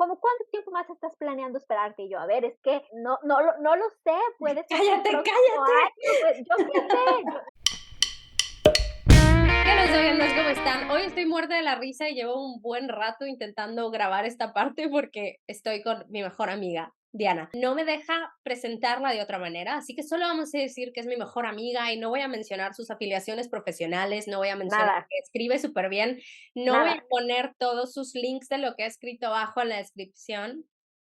¿cómo cuánto tiempo más estás planeando esperarte? Y yo, a ver, es que no lo sé, puede ser que el Cállate, próximo cállate. año, pues, yo qué sé, yo ¿Qué los doyendos? ¿Cómo están? Hoy estoy muerta de la risa y llevo un buen rato intentando grabar esta parte porque estoy con mi mejor amiga, Diana. No me deja presentarla de otra manera, así que solo vamos a decir que es mi mejor amiga y no voy a mencionar sus afiliaciones profesionales, no voy a mencionar nada, que escribe súper bien, no voy nada. a poner todos sus links de lo que ha escrito abajo en la descripción,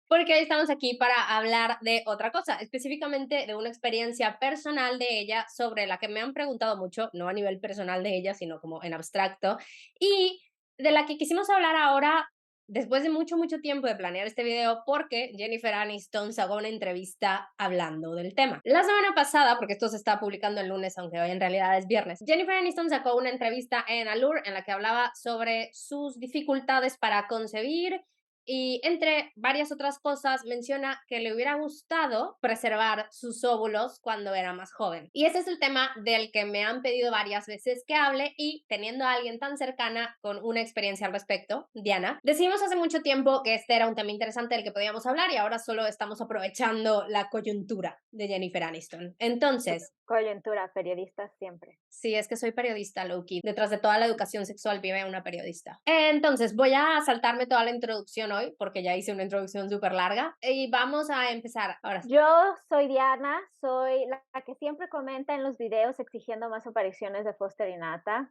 porque hoy estamos aquí para hablar de otra cosa, específicamente de una experiencia personal de ella sobre la que me han preguntado mucho, no a nivel personal de ella, sino como en abstracto, y de la que quisimos hablar ahora después de mucho, mucho tiempo de planear este video porque Jennifer Aniston sacó una entrevista hablando del tema. La semana pasada, porque esto se está publicando el lunes, aunque hoy en realidad es viernes, Jennifer Aniston sacó una entrevista en Allure en la que hablaba sobre sus dificultades para concebir y entre varias otras cosas menciona que le hubiera gustado preservar sus óvulos cuando era más joven. Y ese es el tema del que me han pedido varias veces que hable y teniendo a alguien tan cercana con una experiencia al respecto, Diana, decidimos hace mucho tiempo que este era un tema interesante del que podíamos hablar y ahora solo estamos aprovechando la coyuntura de Jennifer Aniston. Entonces, Coyuntura, periodistas siempre. sí, es que soy periodista, Loki. Detrás de toda la educación sexual vive una periodista. Entonces, voy a saltarme toda la introducción hoy, porque ya hice una introducción súper larga, y vamos a empezar ahora sí. Yo soy Diana, soy la que siempre comenta en los videos exigiendo más apariciones de Foster y Nata.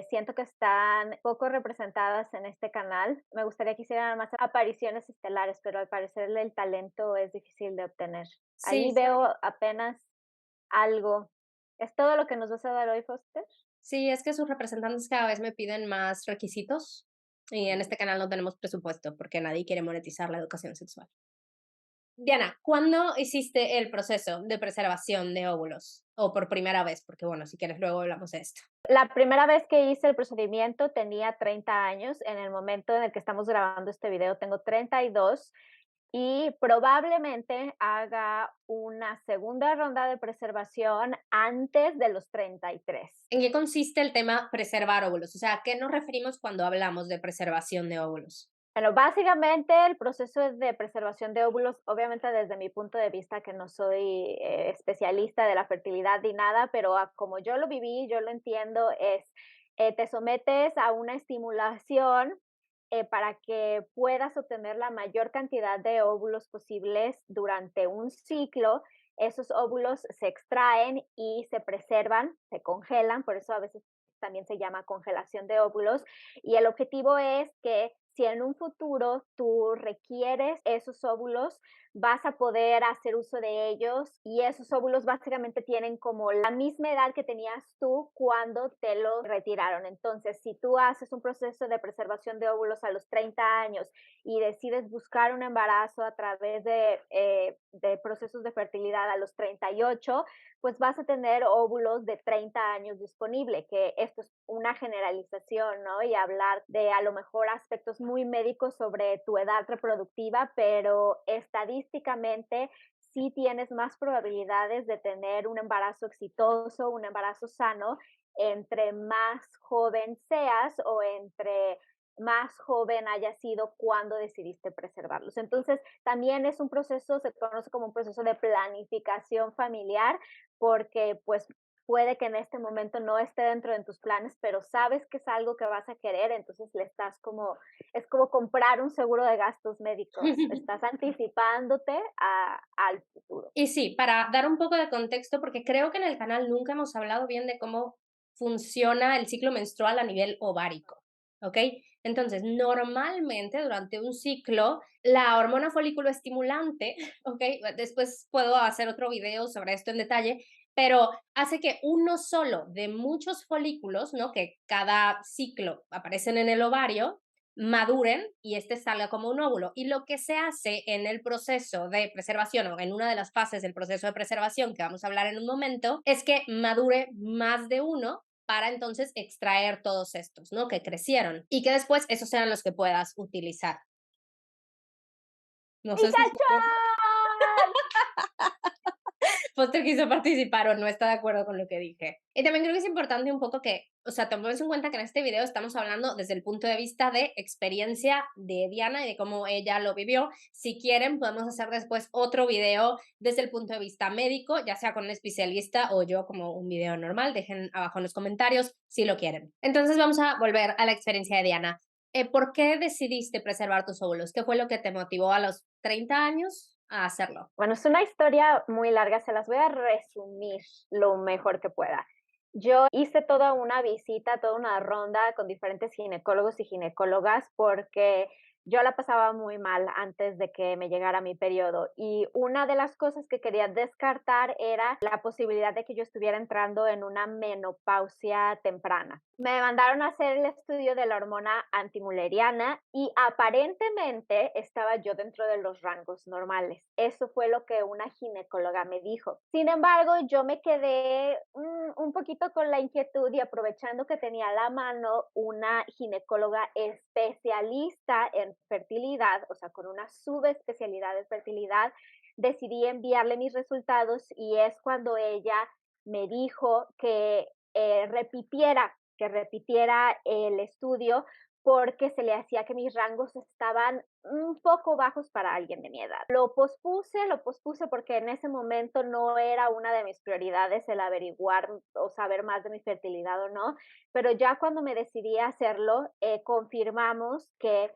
Siento que están poco representadas en este canal. Me gustaría que hicieran más apariciones estelares, pero al parecer el talento es difícil de obtener. Sí, Ahí veo apenas algo. ¿Es todo lo que nos vas a dar hoy, Foster? sí, es que sus representantes cada vez me piden más requisitos, y en este canal no tenemos presupuesto, porque nadie quiere monetizar la educación sexual. Diana, ¿cuándo hiciste el proceso de preservación de óvulos? O por primera vez, porque bueno, si quieres luego hablamos de esto. La primera vez que hice el procedimiento tenía 30 años. En el momento en el que estamos grabando este video tengo 32 y probablemente haga una segunda ronda de preservación antes de los 33. ¿En qué consiste el tema preservar óvulos? O sea, ¿a qué nos referimos cuando hablamos de preservación de óvulos? Bueno, básicamente el proceso de preservación de óvulos, obviamente desde mi punto de vista, que no soy especialista de la fertilidad ni nada, pero como yo lo viví, yo lo entiendo, es te sometes a una estimulación para que puedas obtener la mayor cantidad de óvulos posibles durante un ciclo. Esos óvulos se extraen y se preservan, se congelan, por eso a veces también se llama congelación de óvulos. Y el objetivo es que si en un futuro tú requieres esos óvulos, vas a poder hacer uso de ellos y esos óvulos básicamente tienen como la misma edad que tenías tú cuando te los retiraron. Entonces, si tú haces un proceso de preservación de óvulos a los 30 años y decides buscar un embarazo a través de procesos de fertilidad a los 38, pues vas a tener óvulos de 30 años disponible, que esto es una generalización, ¿no? Y hablar de a lo mejor aspectos muy médicos sobre tu edad reproductiva, pero estadísticamente sí tienes más probabilidades de tener un embarazo exitoso, un embarazo sano, entre más joven seas o entre más joven haya sido cuando decidiste preservarlos. Entonces, también es un proceso, se conoce como un proceso de planificación familiar, porque pues puede que en este momento no esté dentro de tus planes, pero sabes que es algo que vas a querer, entonces le estás como, es como comprar un seguro de gastos médicos, estás anticipándote al futuro. Y sí, para dar un poco de contexto, porque creo que en el canal nunca hemos hablado bien de cómo funciona el ciclo menstrual a nivel ovárico, ¿ok? Entonces, normalmente durante un ciclo, la hormona folículo estimulante, ¿ok? Después puedo hacer otro video sobre esto en detalle, pero hace que uno solo de muchos folículos, ¿no? Que cada ciclo aparecen en el ovario, maduren y este salga como un óvulo. Y lo que se hace en el proceso de preservación o en una de las fases del proceso de preservación que vamos a hablar en un momento es que madure más de uno para entonces extraer todos estos, ¿no? Que crecieron y que después esos sean los que puedas utilizar. No sé si... ¡Pikachu! Foster quiso participar o no está de acuerdo con lo que dije. Y también creo que es importante un poco que, o sea, tomemos en cuenta que en este video estamos hablando desde el punto de vista de experiencia de Diana y de cómo ella lo vivió. Si quieren, podemos hacer después otro video desde el punto de vista médico, ya sea con un especialista o yo como un video normal. Dejen abajo en los comentarios si lo quieren. Entonces vamos a volver a la experiencia de Diana. ¿Por qué decidiste preservar tus óvulos? ¿Qué fue lo que te motivó a los 30 años a hacerlo? Bueno, es una historia muy larga, se las voy a resumir lo mejor que pueda. Yo hice toda una visita, toda una ronda con diferentes ginecólogos y ginecólogas porque yo la pasaba muy mal antes de que me llegara mi periodo y una de las cosas que quería descartar era la posibilidad de que yo estuviera entrando en una menopausia temprana. Me mandaron a hacer el estudio de la hormona antimuleriana y aparentemente estaba yo dentro de los rangos normales. Eso fue lo que una ginecóloga me dijo. Sin embargo, yo me quedé un poquito con la inquietud y aprovechando que tenía a la mano una ginecóloga especialista en fertilidad, o sea, con una subespecialidad en fertilidad, decidí enviarle mis resultados y es cuando ella me dijo que repitiera el estudio porque se le hacía que mis rangos estaban un poco bajos para alguien de mi edad. Lo pospuse porque en ese momento no era una de mis prioridades el averiguar o saber más de mi fertilidad o no, pero ya cuando me decidí a hacerlo, confirmamos que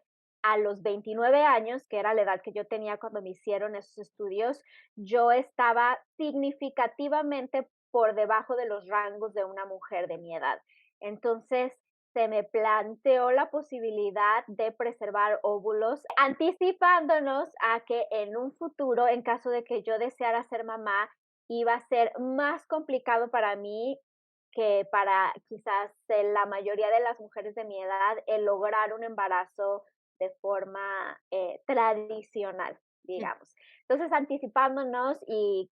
a los 29 años, que era la edad que yo tenía cuando me hicieron esos estudios, yo estaba significativamente por debajo de los rangos de una mujer de mi edad. Entonces, se me planteó la posibilidad de preservar óvulos, anticipándonos a que en un futuro, en caso de que yo deseara ser mamá, iba a ser más complicado para mí que para quizás la mayoría de las mujeres de mi edad el lograr un embarazo de forma tradicional, digamos. Entonces, anticipándonos y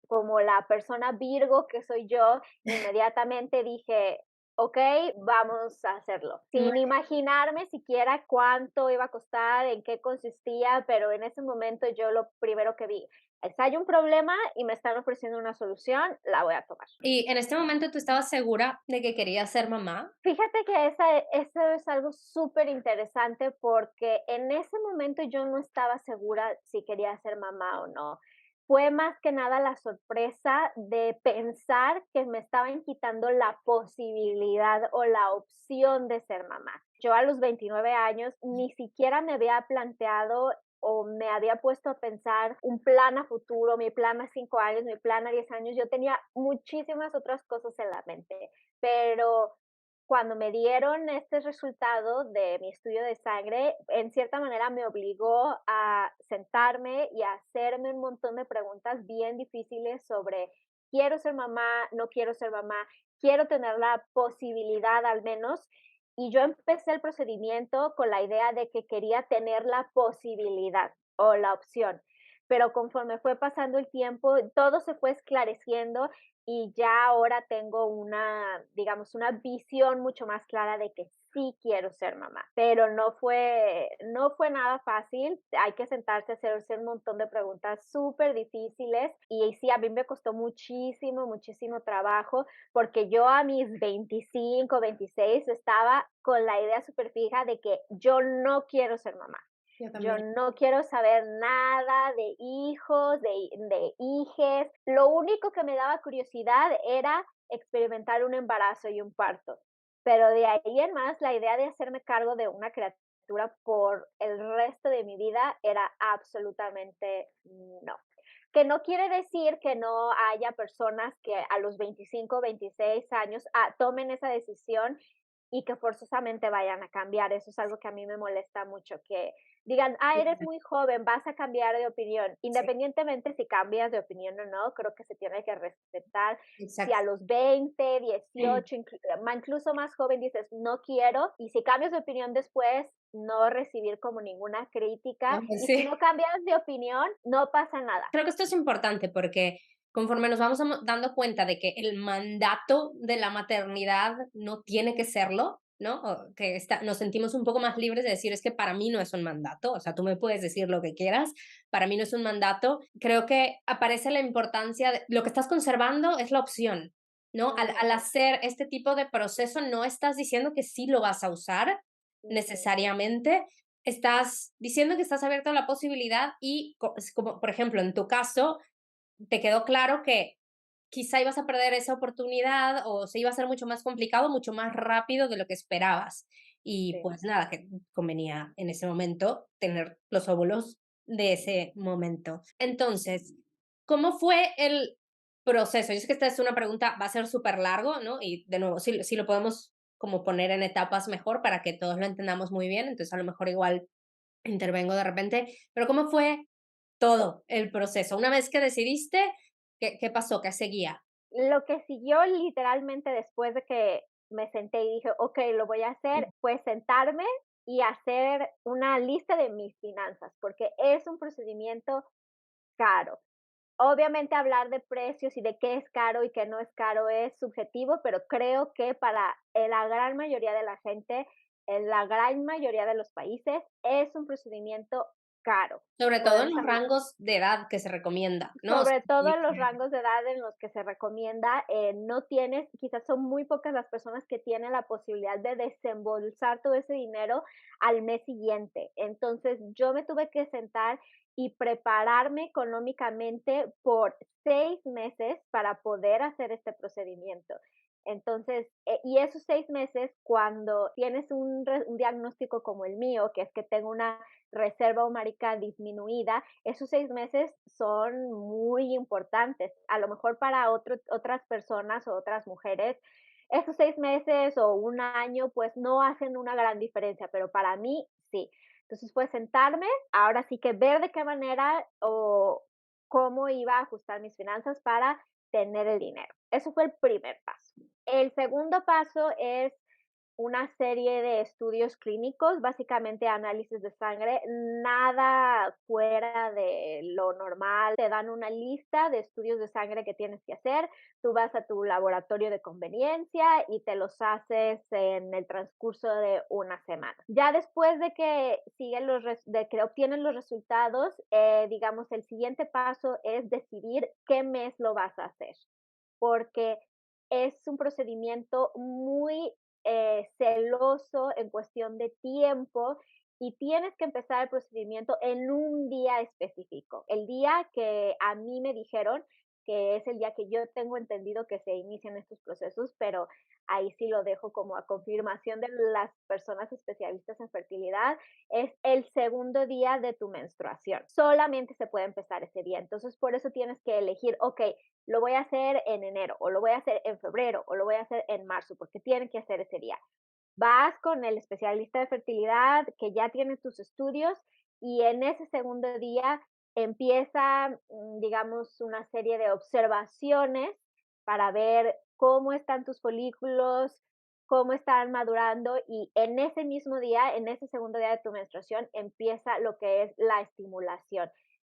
como la persona Virgo que soy yo, inmediatamente dije, ok, vamos a hacerlo. Muy Sin imaginarme siquiera cuánto iba a costar, en qué consistía, pero en ese momento yo lo primero que vi es, hay un problema y me están ofreciendo una solución, la voy a tomar. ¿Y en este momento tú estabas segura de que querías ser mamá? Fíjate que eso es algo súper interesante porque en ese momento yo no estaba segura si quería ser mamá o no. Fue más que nada la sorpresa de pensar que me estaban quitando la posibilidad o la opción de ser mamá. Yo a los 29 años ni siquiera me había planteado o me había puesto a pensar un plan a futuro, mi plan a 5 años, mi plan a 10 años. Yo tenía muchísimas otras cosas en la mente, pero cuando me dieron este resultado de mi estudio de sangre, en cierta manera me obligó a sentarme y a hacerme un montón de preguntas bien difíciles sobre quiero ser mamá, no quiero ser mamá, quiero tener la posibilidad al menos. Y yo empecé el procedimiento con la idea de que quería tener la posibilidad o la opción. Pero conforme fue pasando el tiempo, todo se fue esclareciendo y ya ahora tengo una, digamos, una visión mucho más clara de que sí quiero ser mamá, pero no fue nada fácil, hay que sentarse a hacerse un montón de preguntas súper difíciles y sí, a mí me costó muchísimo, muchísimo trabajo, porque yo a mis 25, 26 estaba con la idea súper fija de que yo no quiero ser mamá. Yo Yo también. no quiero saber nada de hijos, de hijes. Lo único que me daba curiosidad era experimentar un embarazo y un parto. Pero de ahí en más, la idea de hacerme cargo de una criatura por el resto de mi vida era absolutamente no. Que no quiere decir que no haya personas que a los 25, 26 años tomen esa decisión y que forzosamente vayan a cambiar. Eso es algo que a mí me molesta mucho, que digan, eres muy joven, vas a cambiar de opinión. Sí, Independientemente si cambias de opinión o no, creo que se tiene que respetar. Si a exacto. los 20, 18, incluso más joven dices, no quiero, y si cambias de opinión después, no recibir como ninguna crítica. Y si Sí. no cambias de opinión, no pasa nada. Creo que esto es importante porque conforme nos vamos dando cuenta de que el mandato de la maternidad no tiene que serlo, ¿no? O que nos sentimos un poco más libres de decir, es que para mí no es un mandato, o sea, tú me puedes decir lo que quieras, para mí no es un mandato. Creo que aparece la importancia de lo que estás conservando es la opción, ¿no? Al Ujú, hacer este tipo de proceso, no estás diciendo que sí lo vas a usar ujú, necesariamente, estás diciendo que estás abierto a la posibilidad y, es como, por ejemplo, en tu caso, te quedó claro que quizá ibas a perder esa oportunidad o se iba a hacer mucho más complicado, mucho más rápido de lo que esperabas. Y sí. pues nada, que convenía en ese momento tener los óvulos de ese momento. Entonces, ¿cómo fue el proceso? Yo sé que esta es una pregunta, va a ser súper largo, ¿no? Y de nuevo, si lo podemos como poner en etapas mejor para que todos lo entendamos muy bien, entonces a lo mejor igual intervengo de repente, pero ¿cómo fue todo el proceso? Una vez que decidiste, ¿qué pasó? ¿Qué seguía? Lo que siguió literalmente después de que me senté y dije: "Okey, lo voy a hacer", fue sentarme y hacer una lista de mis finanzas, porque es un procedimiento caro. Obviamente, hablar de precios y de qué es caro y qué no es caro es subjetivo, pero creo que para, la gran mayoría de la gente, en la gran mayoría de los países, es un procedimiento caro. Sobre todo en Podemos los hablar rangos de edad que se recomienda, ¿no? O sea, sobre todo tiene en que los ser rangos de edad en los que se recomienda, no tienes quizás son muy pocas las personas que tienen la posibilidad de desembolsar todo ese dinero al mes siguiente. Entonces, yo me tuve que sentar y prepararme económicamente por 6 meses para poder hacer este procedimiento. Entonces, y esos 6 meses, cuando tienes un diagnóstico como el mío, que es que tengo una reserva omárica disminuida, esos 6 meses son muy importantes. A lo mejor para otras personas o otras mujeres, esos 6 meses o un año, pues, no hacen una gran diferencia, pero para mí sí. Entonces, fue sentarme, ahora sí que ver de qué manera o cómo iba a ajustar mis finanzas para tener el dinero. Eso fue el primer paso. El segundo paso es una serie de estudios clínicos, básicamente análisis de sangre, nada fuera de lo normal. Te dan una lista de estudios de sangre que tienes que hacer. Tú vas a tu laboratorio de conveniencia y te los haces en el transcurso de una semana. Ya después de que siguen de que obtienen los resultados, digamos, el siguiente paso es decidir qué mes lo vas a hacer, porque es un procedimiento muy celoso en cuestión de tiempo y tienes que empezar el procedimiento en un día específico. El día que a mí me dijeron que es el día que yo tengo entendido que se inician estos procesos, pero ahí sí lo dejo como a confirmación de las personas especialistas en fertilidad, es el segundo día de tu menstruación. Solamente se puede empezar ese día. Entonces, por eso tienes que elegir, ok, lo voy a hacer en enero, o lo voy a hacer en febrero, o lo voy a hacer en marzo, porque tienen que hacer ese día. Vas con el especialista de fertilidad que ya tiene tus estudios y en ese segundo día empieza, digamos, una serie de observaciones para ver cómo están tus folículos, cómo están madurando y en ese mismo día, en ese segundo día de tu menstruación, empieza lo que es la estimulación.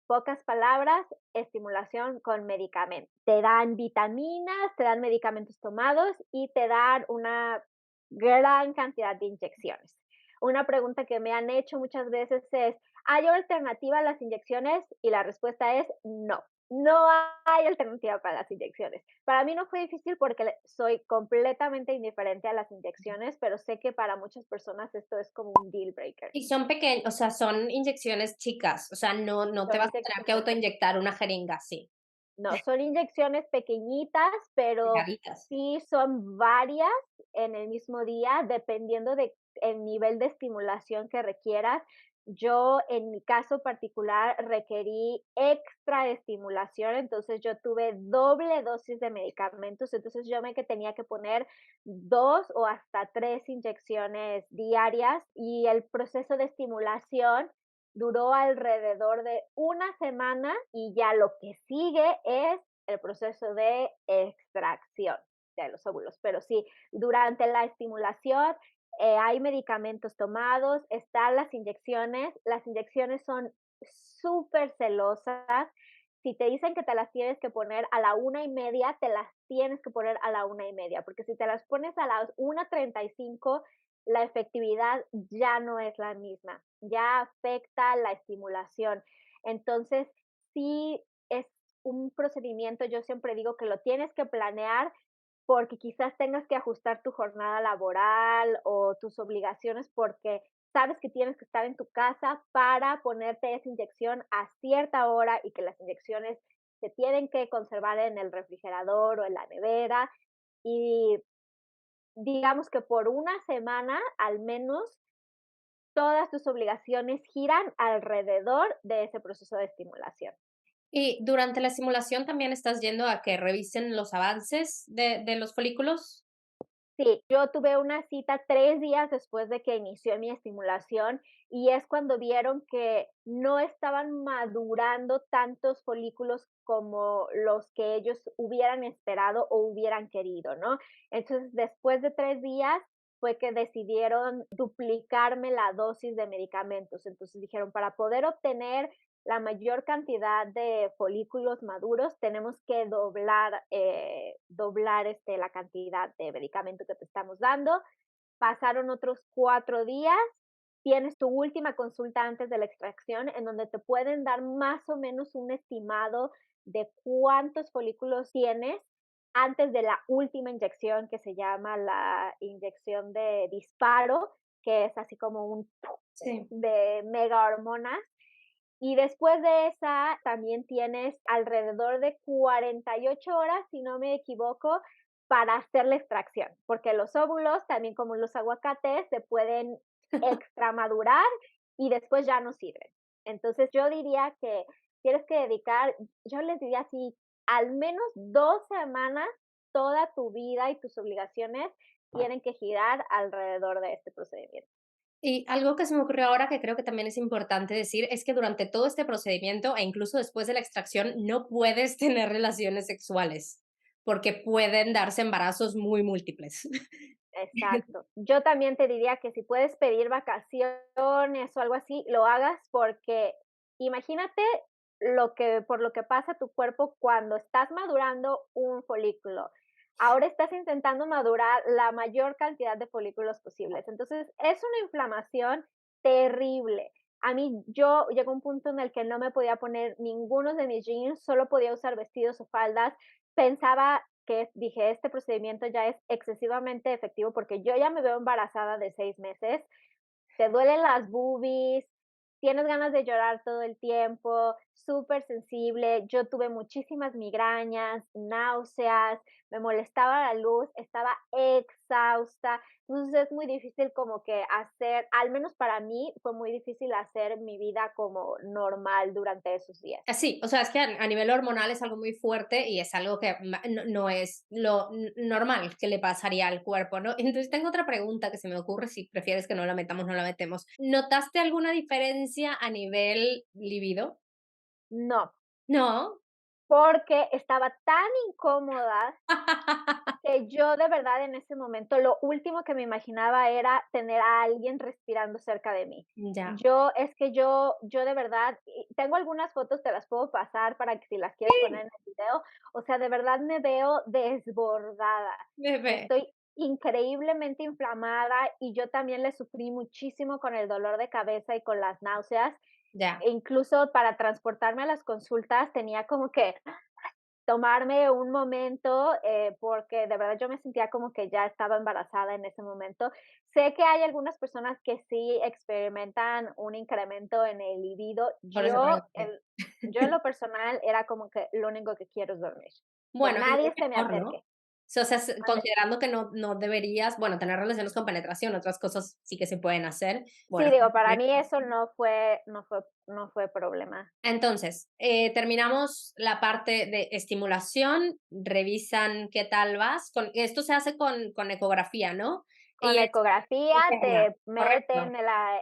Pocas palabras, estimulación con medicamentos. Te dan vitaminas, te dan medicamentos tomados y te dan una gran cantidad de inyecciones. Una pregunta que me han hecho muchas veces es, ¿hay alternativa a las inyecciones? Y la respuesta es no. No hay alternativa para las inyecciones. Para mí no fue difícil porque soy completamente indiferente a las inyecciones, pero sé que para muchas personas esto es como un deal breaker. y son pequeños, o sea, son inyecciones chicas, o sea, no te Son vas a tener que inyecciones. autoinyectar una jeringa así, No, son inyecciones pequeñitas, pero delgaditas. sí son varias en el mismo día, dependiendo de el nivel de estimulación que requieras. Yo, en mi caso particular, requerí extra estimulación, entonces yo tuve doble dosis de medicamentos, entonces yo me que tenía que poner 2 o hasta 3 inyecciones diarias y el proceso de estimulación duró alrededor de una semana y ya lo que sigue es el proceso de extracción de los óvulos. Pero sí, durante la estimulación hay medicamentos tomados, están las inyecciones son súper celosas. Si te dicen que te las tienes que poner a la 1:30, te las tienes que poner a la 1:30, porque si te las pones a las 1:35 la efectividad ya no es la misma, ya afecta la estimulación. Entonces, sí es un procedimiento, yo siempre digo que lo tienes que planear porque quizás tengas que ajustar tu jornada laboral o tus obligaciones porque sabes que tienes que estar en tu casa para ponerte esa inyección a cierta hora y que las inyecciones se tienen que conservar en el refrigerador o en la nevera y digamos que por una semana al menos todas tus obligaciones giran alrededor de ese proceso de estimulación. Y durante la simulación también estás yendo a que revisen los avances de los folículos. Sí, yo tuve una cita 3 días después de que inició mi estimulación, y es cuando vieron que no estaban madurando tantos folículos como los que ellos hubieran esperado o hubieran querido, ¿no? Entonces, después de 3 días fue que decidieron duplicarme la dosis de medicamentos. Entonces dijeron: "Para poder obtener la mayor cantidad de folículos maduros, tenemos que doblar, la cantidad de medicamento que te estamos dando". Pasaron otros 4 días, tienes tu última consulta antes de la extracción, en donde te pueden dar más o menos un estimado de cuántos folículos tienes antes de la última inyección, que se llama la inyección de disparo, que es así como un Sí. de mega hormonas. Y después de esa, también tienes alrededor de 48 horas, si no me equivoco, para hacer la extracción, porque los óvulos, también como los aguacates, se pueden extramadurar y después ya no sirven. Entonces, yo diría que tienes que dedicar, yo les diría así, al menos 2 semanas, toda tu vida y tus obligaciones tienen que girar alrededor de este procedimiento. Y algo que se me ocurrió ahora que creo que también es importante decir es que durante todo este procedimiento e incluso después de la extracción no puedes tener relaciones sexuales porque pueden darse embarazos muy múltiples. Exacto. Yo también te diría que si puedes pedir vacaciones o algo así, lo hagas porque imagínate por lo que pasa tu cuerpo cuando estás madurando un folículo. Ahora estás intentando madurar la mayor cantidad de folículos posibles. Entonces, es una inflamación terrible. A mí, yo llegó un punto en el que no me podía poner ninguno de mis jeans, solo podía usar vestidos o faldas. Pensaba dije, este procedimiento ya es excesivamente efectivo porque yo ya me veo embarazada de 6 meses, te duelen las boobies, tienes ganas de llorar todo el tiempo, súper sensible. Yo tuve muchísimas migrañas, náuseas, me molestaba la luz, estaba exhausta. Entonces es muy difícil como que hacer, al menos para mí, fue muy difícil hacer mi vida como normal durante esos días. Sí, o sea, es que a nivel hormonal es algo muy fuerte y es algo que no es lo normal que le pasaría al cuerpo, ¿no? Entonces tengo otra pregunta que se me ocurre, si prefieres que no la metamos, no la metemos. ¿Notaste alguna diferencia a nivel libido? No, No. porque estaba tan incómoda que yo de verdad en ese momento lo último que me imaginaba era tener a alguien respirando cerca de mí. Ya. Yo de verdad, tengo algunas fotos, te las puedo pasar para que si las quieres poner en el video, o sea, de verdad me veo desbordada. Bebé. Estoy increíblemente inflamada y yo también le sufrí muchísimo con el dolor de cabeza y con las náuseas. Ya. E incluso para transportarme a las consultas tenía como que tomarme un momento, porque de verdad yo me sentía como que ya estaba embarazada en ese momento. Sé que hay algunas personas que sí experimentan un incremento en el libido. Por eso pregunté. Yo en lo personal era como que lo único que quiero es dormir, que Bueno, igual nadie se me mejor, ¿no? acerque. O sea, considerando que no deberías, bueno, tener relaciones con penetración, otras cosas sí que se pueden hacer. Sí, Bueno, digo, para mí eso no fue problema. entonces, terminamos la parte de estimulación, revisan qué tal vas. Esto se hace con ecografía, ¿no? Con Y es ecografía interna, correcto.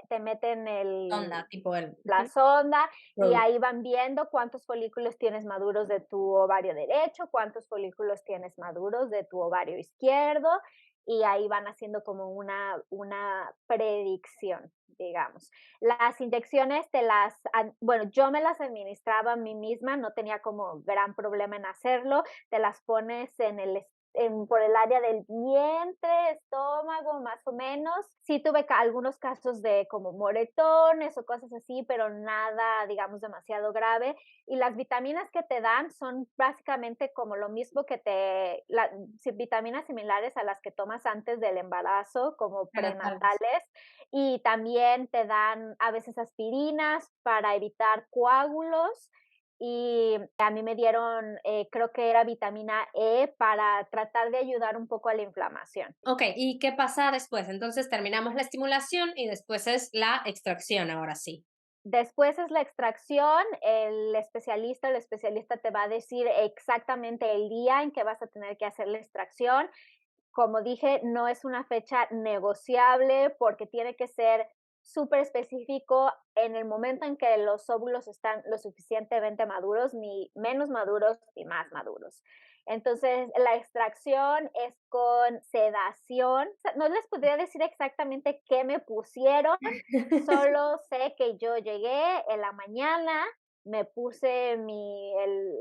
te meten Onda, tipo el la sonda y producto. ahí van viendo cuántos folículos tienes maduros de tu ovario derecho, cuántos folículos tienes maduros de tu ovario izquierdo, y ahí van haciendo como una predicción, digamos. Las inyecciones bueno, yo me las administraba a mí misma, no tenía como gran problema en hacerlo, te las pones por el área del vientre, estómago, más o menos. Sí tuve algunos casos de como moretones o cosas así, pero nada, digamos, demasiado grave. Y las vitaminas que te dan son básicamente como lo mismo que vitaminas similares a las que tomas antes del embarazo, como Prenatales. prenatales. Y también te dan a veces aspirinas para evitar coágulos y a mí me dieron, creo que era vitamina E para tratar de ayudar un poco a la inflamación. Okey, ¿y qué pasa después? Entonces, terminamos la estimulación y después es la extracción, ahora sí. Después es la extracción, el especialista te va a decir exactamente el día en que vas a tener que hacer la extracción. Como dije, no es una fecha negociable porque tiene que ser súper específico en el momento en que los óvulos están lo suficientemente maduros, ni menos maduros ni más maduros. Entonces, la extracción es con sedación. O sea, no les podría decir exactamente qué me pusieron, solo sé que yo llegué en la mañana, me puse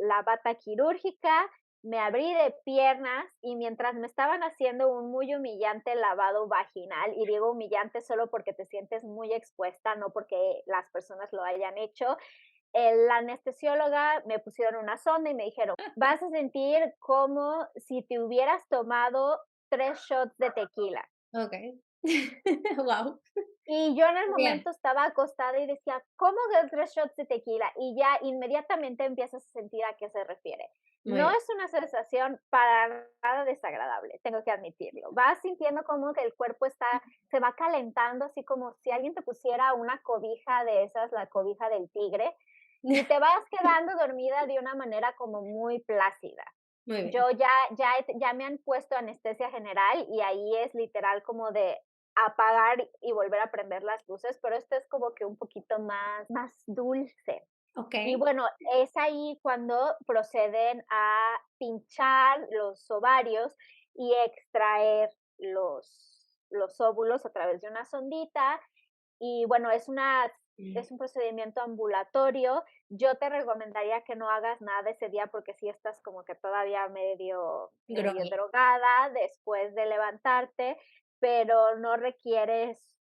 la bata quirúrgica, me abrí de piernas y mientras me estaban haciendo un muy humillante lavado vaginal, y digo humillante solo porque te sientes muy expuesta, no porque las personas lo hayan hecho, la anestesióloga me pusieron una sonda y me dijeron, vas a sentir como si te hubieras tomado 3 shots de tequila. Okey. Guau. Y yo en el Bien, momento estaba acostada y decía, ¿cómo que 3 shots de tequila? Y ya inmediatamente empiezas a sentir a qué se refiere. muy No bien. es una sensación para nada desagradable, tengo que admitirlo. Vas sintiendo como que el cuerpo se va calentando, así como si alguien te pusiera una cobija de esas, la cobija del tigre, y te vas quedando dormida de una manera como muy plácida. Muy bien. Yo ya me han puesto anestesia general y ahí es literal como de apagar y volver a prender las luces, pero esto es como que un poquito más dulce. Y Okey. bueno, es ahí cuando proceden a pinchar los ovarios y extraer los óvulos a través de una sondita y bueno, Mm, es un procedimiento ambulatorio. Yo te recomendaría que no hagas nada ese día porque si estás como que todavía medio groggy. drogada después de levantarte, pero no requieres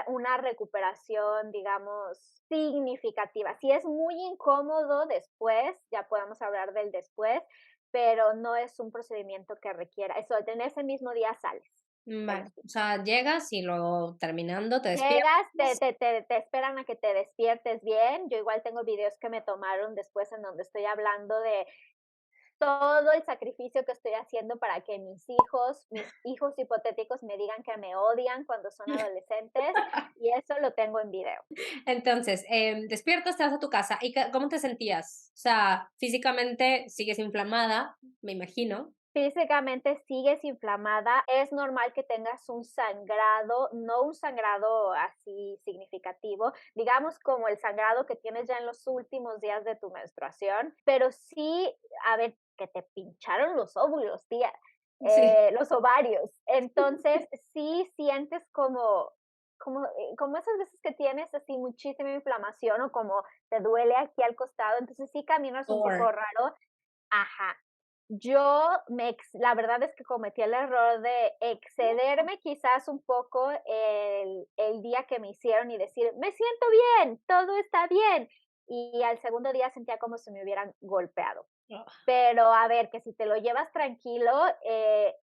una recuperación, digamos, significativa. Si es muy incómodo después, ya podemos hablar del después, pero no es un procedimiento que requiera eso, en ese mismo día sales del Vale, o hospital. sea, llegas y luego terminando te Llegas, despiertas. te esperan a que te despiertes bien. Yo igual tengo videos que me tomaron después en donde estoy hablando de todo el sacrificio que estoy haciendo para que mis hijos hipotéticos me digan que me odian cuando son adolescentes, y eso lo tengo en video. Entonces, despiertas, te vas a tu casa, ¿y cómo te sentías? O sea, físicamente sigues inflamada, me imagino. Físicamente sigues inflamada, es normal que tengas un sangrado, no un sangrado así significativo, digamos como el sangrado que tienes ya en los últimos días de tu menstruación, pero sí, a ver, que te pincharon los óvulos, tía, Sí. los ovarios. Entonces, sí sientes como esas veces que tienes así muchísima inflamación o como te duele aquí al costado, entonces sí caminas un Or poco raro. Ajá. La verdad es que cometí el error de excederme quizás un poco el día que me hicieron y decir: "Me siento bien, todo está bien", y al segundo día sentía como si me hubieran golpeado. Pero a ver, que si te lo llevas tranquilo,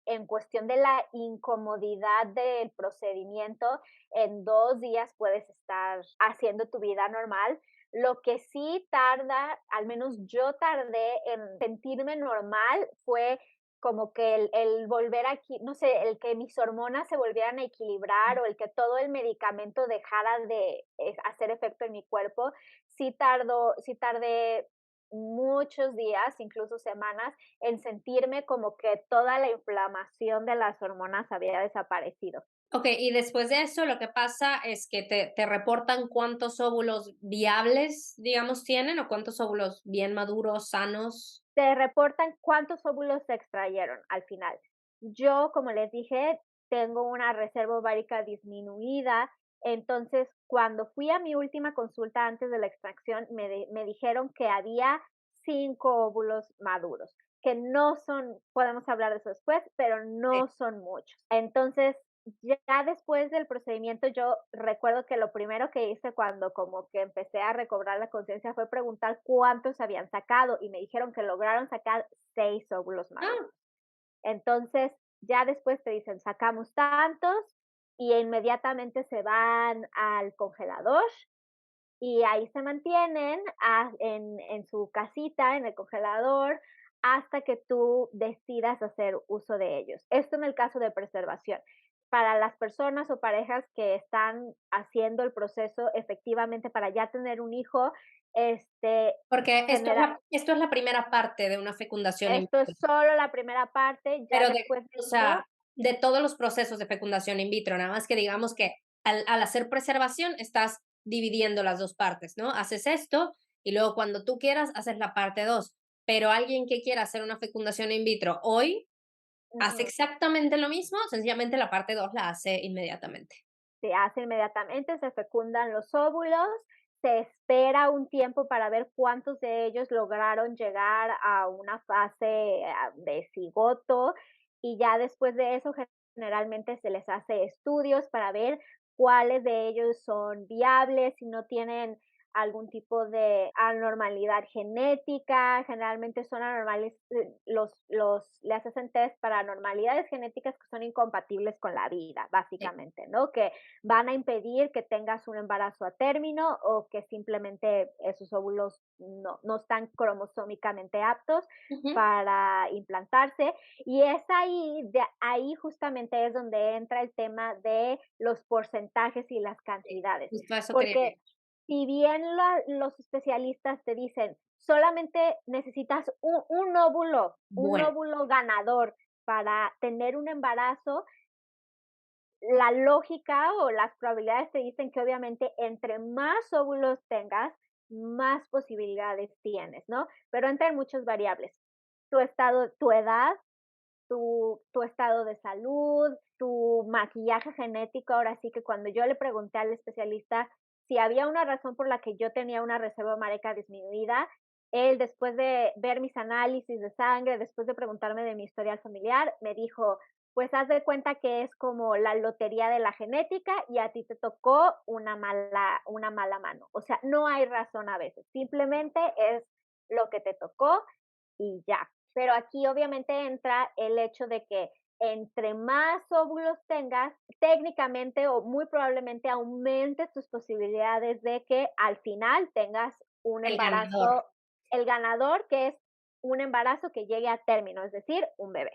en cuestión de la incomodidad del procedimiento, en 2 días puedes estar haciendo tu vida normal. Lo que sí tarda, al menos yo tardé en sentirme normal, fue como que el volver aquí, no sé, el que mis hormonas se volvieran a equilibrar o el que todo el medicamento dejara de, hacer efecto en mi cuerpo, sí tardé muchos días, incluso semanas, en sentirme como que toda la inflamación de las hormonas había desaparecido. okey, y después de eso, lo que pasa es que te reportan cuántos óvulos viables, digamos, tienen, o cuántos óvulos bien maduros, sanos. Te reportan cuántos óvulos se extrayeron al final. Yo, como les dije, tengo una reserva ovárica disminuida, entonces cuando fui a mi última consulta antes de la extracción, me dijeron que había 5 óvulos maduros. que no son, podemos hablar de eso después, pero Sí. no son muchos. Entonces, ya después del procedimiento, yo recuerdo que lo primero que hice cuando como que empecé a recobrar la conciencia fue preguntar cuántos habían sacado y me dijeron que lograron sacar 6 óvulos Ah, maduros. Entonces, ya después te dicen: "Sacamos tantos", y inmediatamente se van al congelador y ahí se mantienen en su casita, en el congelador, hasta que tú decidas hacer uso de ellos. Esto en el caso de preservación. Para las personas o parejas que están haciendo el proceso efectivamente para ya tener un hijo, porque genera esto es la primera parte de una fecundación in esto es solo la primera parte, ya pero después de o eso. sea, de todos los procesos de fecundación in vitro, nada más que digamos que al hacer preservación estás dividiendo las 2 partes, ¿no? Haces esto y luego cuando tú quieras haces la parte 2, pero alguien que quiera hacer una fecundación in vitro hoy hace Ujú. exactamente lo mismo, sencillamente la parte 2 la hace inmediatamente. Se hace inmediatamente, se fecundan los óvulos, se espera un tiempo para ver cuántos de ellos lograron llegar a una fase de cigoto y ya después de eso generalmente se les hace estudios para ver cuáles de ellos son viables, si no tienen algún tipo de anormalidad genética, generalmente son anormales, les hacen test para anormalidades genéticas que son incompatibles con la vida, Sí. básicamente, ¿no? Que van a impedir que tengas un embarazo a término o que simplemente esos óvulos no están cromosómicamente aptos Ujú. para implantarse. Y es ahí, de ahí justamente es donde entra el tema de los porcentajes y las Sí, cantidades. justo a eso quería Porque llegar. si bien los especialistas te dicen, solamente necesitas un Bueno, óvulo ganador para tener un embarazo, la lógica o las probabilidades te dicen que obviamente entre más óvulos tengas, más posibilidades tienes, ¿no? Pero entran muchas variables. Tu estado, tu edad, tu estado de salud, tu maquillaje genético. Ahora sí que cuando yo le pregunté al especialista si había una razón por la que yo tenía una reserva hemática disminuida, él después de ver mis análisis de sangre, después de preguntarme de mi historial familiar, me dijo, pues haz de cuenta que es como la lotería de la genética y a ti te tocó una mala mano. O sea, no hay razón a veces, simplemente es lo que te tocó y ya. Pero aquí obviamente entra el hecho de que entre más óvulos tengas, técnicamente o muy probablemente aumente tus posibilidades de que al final tengas un el ganador. embarazo, el ganador, que es un embarazo que llegue a término, es decir, un bebé.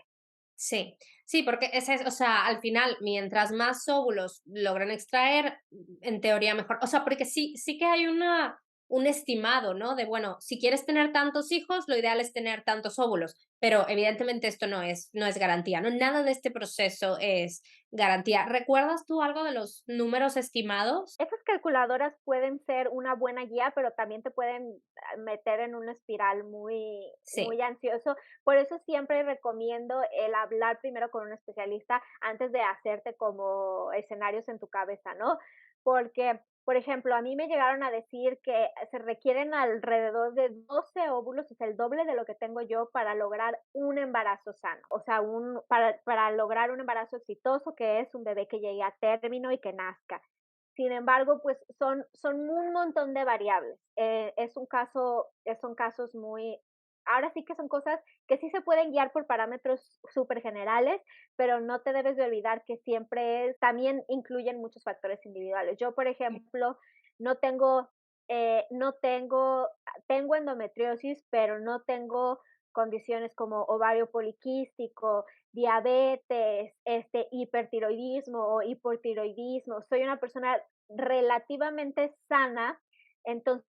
Sí, sí, porque ese es, o sea, al final, mientras más óvulos logran extraer, en teoría mejor. O sea, porque sí que hay un estimado, ¿no? De, bueno, si quieres tener tantos hijos, lo ideal es tener tantos óvulos, pero evidentemente esto no es garantía, ¿no? Nada de este proceso es garantía. ¿Recuerdas tú algo de los números estimados? Esas calculadoras pueden ser una buena guía, pero también te pueden meter en una espiral Sí, muy ansioso. Por eso siempre recomiendo el hablar primero con un especialista antes de hacerte como escenarios en tu cabeza, ¿no? Porque, por ejemplo, a mí me llegaron a decir que se requieren alrededor de 12 óvulos, es el doble de lo que tengo yo para lograr un embarazo sano, o sea, para lograr un embarazo exitoso, que es un bebé que llegue a término y que nazca. Sin embargo, pues son un montón de variables. Son casos muy, ahora sí que son cosas que sí se pueden guiar por parámetros súper generales, pero no te debes de olvidar que también incluyen muchos factores individuales. Yo, por ejemplo, no tengo, no tengo, tengo endometriosis, pero no tengo condiciones como ovario poliquístico, diabetes, hipertiroidismo o hipotiroidismo. Soy una persona relativamente sana, entonces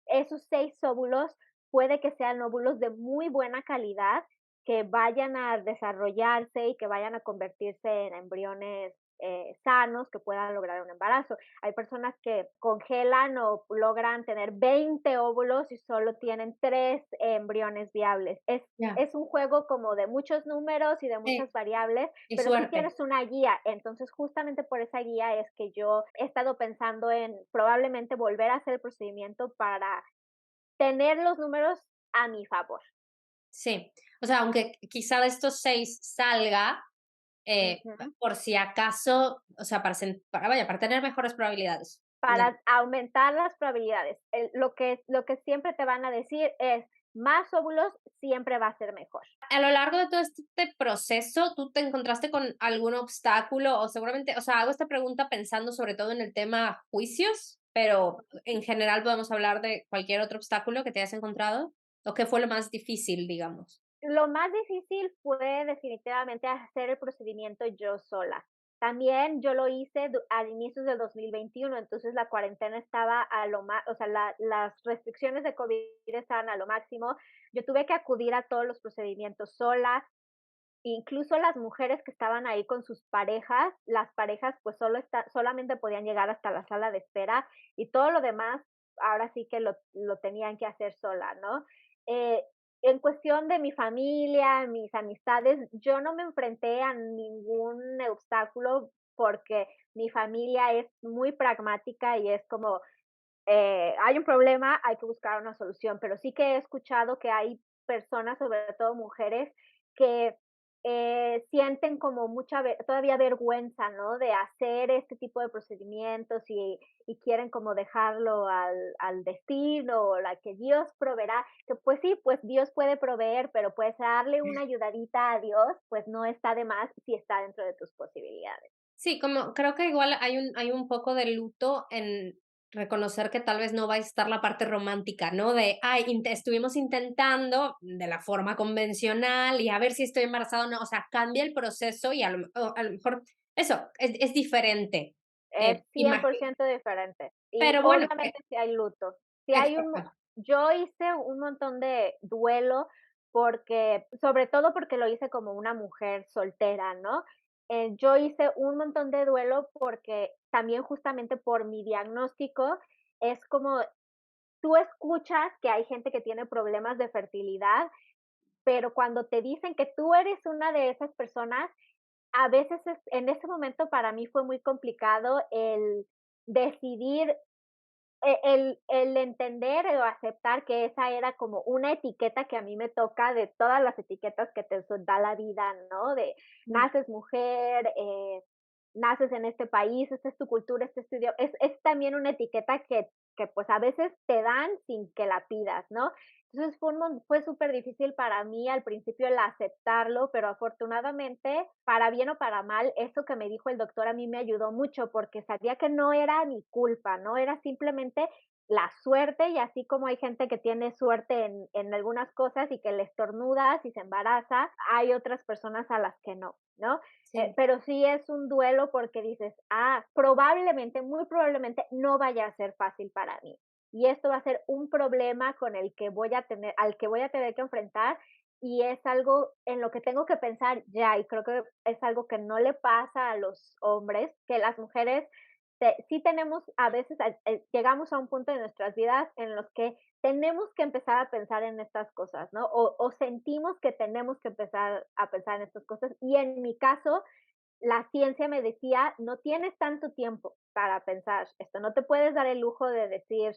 esos 6 óvulos puede que sean óvulos de muy buena calidad, que vayan a desarrollarse y que vayan a convertirse en embriones sanos que puedan lograr un embarazo. Hay personas que congelan o logran tener 20 óvulos y solo tienen 3 embriones viables. ya, Es un juego como de muchos números y de sí, muchas variables, y pero sí suerte. tienes una guía. Entonces, justamente por esa guía es que yo he estado pensando en probablemente volver a hacer el procedimiento para tener los números a mi favor. Sí. O sea, aunque quizá de estos 6 salga, Ujú. por si acaso, o sea, para vaya, para tener mejores probabilidades. Para aumentar las probabilidades. Lo que siempre te van a decir es, más óvulos siempre va a ser mejor. A lo largo de todo este proceso, ¿tú te encontraste con algún obstáculo? O seguramente, o sea, hago esta pregunta pensando sobre todo en el tema juicios, pero en general podemos hablar de cualquier otro obstáculo que te hayas encontrado, ¿o qué fue lo más difícil, digamos? Lo más difícil fue definitivamente hacer el procedimiento yo sola. También yo lo hice al inicios del 2021, entonces la cuarentena estaba a lo más, o sea, las restricciones de COVID estaban a lo máximo. Yo tuve que acudir a todos los procedimientos sola. Incluso las mujeres que estaban ahí con sus parejas, las parejas pues solamente podían llegar hasta la sala de espera y todo lo demás ahora sí que lo tenían que hacer sola, ¿no? Eh, en cuestión de mi familia, mis amistades, yo no me enfrenté a ningún obstáculo porque mi familia es muy pragmática y es como, hay un problema, hay que buscar una solución, pero sí que he escuchado que hay personas, sobre todo mujeres, que sienten como todavía vergüenza, ¿no? De hacer este tipo de procedimientos y quieren como dejarlo al destino o la que Dios proveerá, que pues sí, pues Dios puede proveer, pero pues darle una ayudadita a Dios, pues no está de más si está dentro de tus posibilidades. Sí, como creo que igual hay un poco de luto en reconocer que tal vez no va a estar la parte romántica, ¿no? De, ay, estuvimos intentando de la forma convencional y a ver si estoy embarazada o no. O sea, cambia el proceso y a lo mejor eso es diferente. Es cien Ima por ciento diferente. Y pero bueno, obviamente si hay luto. Si hay un mo exacto. Yo hice un montón de duelo porque sobre todo porque lo hice como una mujer soltera, ¿no? Yo hice un montón de duelo porque también justamente por mi diagnóstico, es como tú escuchas que hay gente que tiene problemas de fertilidad, pero cuando te dicen que tú eres una de esas personas, a veces en ese momento para mí fue muy complicado el decidir, el entender o aceptar que esa era como una etiqueta que a mí me toca de todas las etiquetas que te da la vida, ¿no? De Mm, naces mujer, naces en este país, esta es tu cultura, este estudio. Es también una etiqueta que pues a veces te dan sin que la pidas, ¿no? Entonces fue súper difícil para mí al principio el aceptarlo, pero afortunadamente, para bien o para mal, eso que me dijo el doctor a mí me ayudó mucho porque sabía que no era mi culpa, ¿no? Era simplemente la suerte y así como hay gente que tiene suerte en algunas cosas y que le estornudas y se embaraza, hay otras personas a las que no, ¿no? sí. Pero sí es un duelo porque dices, probablemente, muy probablemente no vaya a ser fácil para mí y esto va a ser un problema con el que al que voy a tener que enfrentar y es algo en lo que tengo que pensar ya y creo que es algo que no le pasa a los hombres, que las mujeres sí tenemos a veces, llegamos a un punto de nuestras vidas en los que tenemos que empezar a pensar en estas cosas, ¿no? O sentimos que tenemos que empezar a pensar en estas cosas y en mi caso, la ciencia me decía, no tienes tanto tiempo para pensar esto, no te puedes dar el lujo de decir,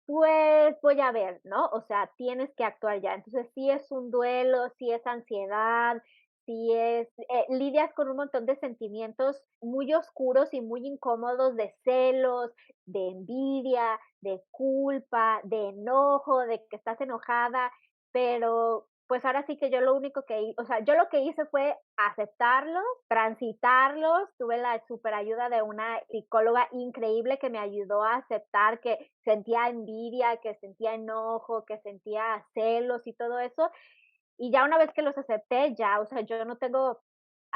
pues voy a ver, ¿no? O sea, tienes que actuar ya. Entonces, sí es un duelo, sí es ansiedad, sí es, lidias con un montón de sentimientos muy oscuros y muy incómodos de celos, de envidia, de culpa, de enojo, de que estás enojada, pero pues ahora sí que yo lo único o sea, yo lo que hice fue aceptarlos, transitarlos, tuve la super ayuda de una psicóloga increíble que me ayudó a aceptar que sentía envidia, que sentía enojo, que sentía celos y todo eso. Y ya una vez que los acepté, ya, o sea, yo no tengo